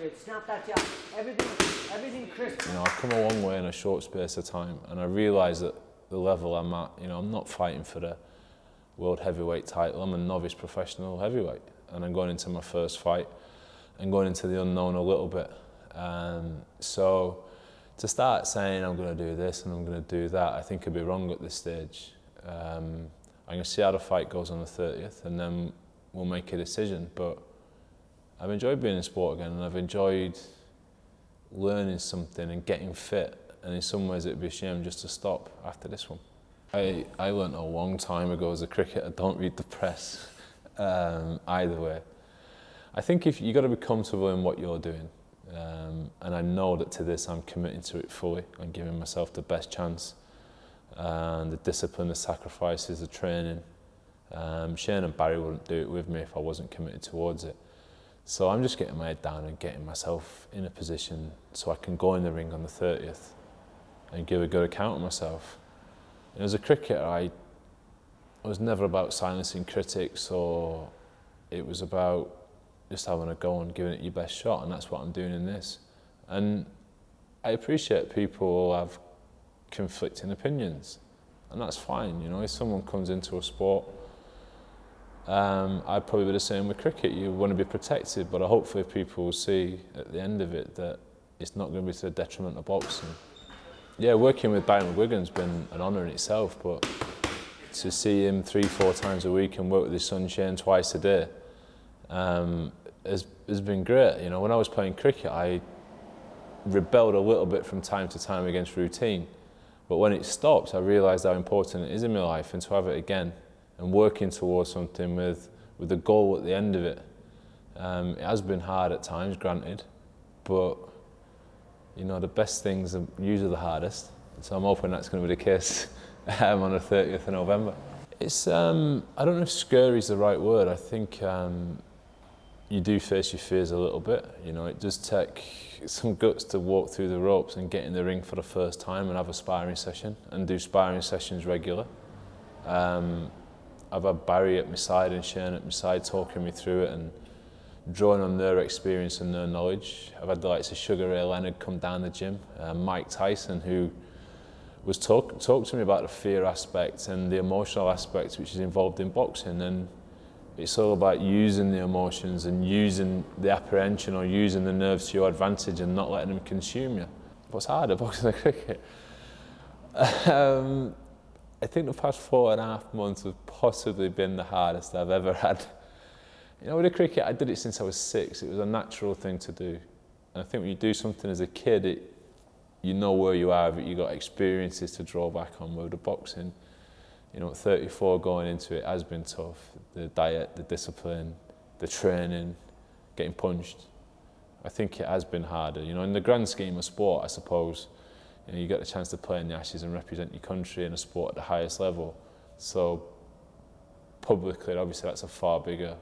it, snap that jab, everything crisp. You know, I've come a long way in a short space of time, and I realise that the level I'm at, you know, I'm not fighting for the world heavyweight title. I'm a novice professional heavyweight, and I'm going into my first fight and going into the unknown a little bit. So to start saying I'm going to do this and I'm going to do that, I think it'd be wrong at this stage. I'm going to see how the fight goes on the 30th, and then we'll make a decision. But I've enjoyed being in sport again, and I've enjoyed learning something and getting fit. And in some ways it'd be a shame just to stop after this one. I learned a long time ago as a cricketer, don't read the press either way. I think if you got to be comfortable in what you're doing, and I know that to this I'm committing to it fully and giving myself the best chance, and the discipline, the sacrifices, the training. Shane and Barry wouldn't do it with me if I wasn't committed towards it. So I'm just getting my head down and getting myself in a position so I can go in the ring on the 30th and give a good account of myself. And as a cricketer, I was never about silencing critics, or it was about just having a go and giving it your best shot, and that's what I'm doing in this. And I appreciate people who have conflicting opinions, and that's fine. You know, if someone comes into a sport, I'd probably be the same with cricket. You want to be protected, but hopefully people will see at the end of it that it's not going to be to the detriment of boxing. Yeah, working with Barry McGuigan's been an honour in itself, but to see him 3-4 times a week and work with his son Shane twice a day has been great. You know, when I was playing cricket, I rebelled a little bit from time to time against routine, but when it stopped, I realised how important it is in my life, and to have it again and working towards something with a goal at the end of it. It has been hard at times, granted, but you know, the best things are usually the hardest, so I'm hoping that's going to be the case on the 30th of November. It's, I don't know if scary is the right word. I think you do face your fears a little bit. You know, it does take some guts to walk through the ropes and get in the ring for the first time and have a sparring session and do sparring sessions regular. I've had Barry at my side and Shane at my side talking me through it and drawing on their experience and their knowledge. I've had the likes of Sugar Ray Leonard come down the gym, Mike Tyson, who was talk to me about the fear aspect and the emotional aspect which is involved in boxing, and it's all about using the emotions and using the apprehension or using the nerves to your advantage and not letting them consume you. What's harder, boxing or cricket? I think the past 4.5 months have possibly been the hardest I've ever had. You know, with the cricket, I did it since I was 6. It was a natural thing to do. And I think when you do something as a kid, you know where you are, but you've got experiences to draw back on. With the boxing, you know, at 34 going into it has been tough. The diet, the discipline, the training, getting punched. I think it has been harder. You know, in the grand scheme of sport, I suppose, you know, you get the chance to play in the Ashes and represent your country in a sport at the highest level. So publicly, obviously, that's a far bigger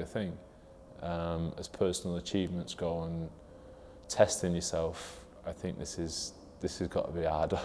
thing. As personal achievements go and testing yourself, I think this has got to be harder.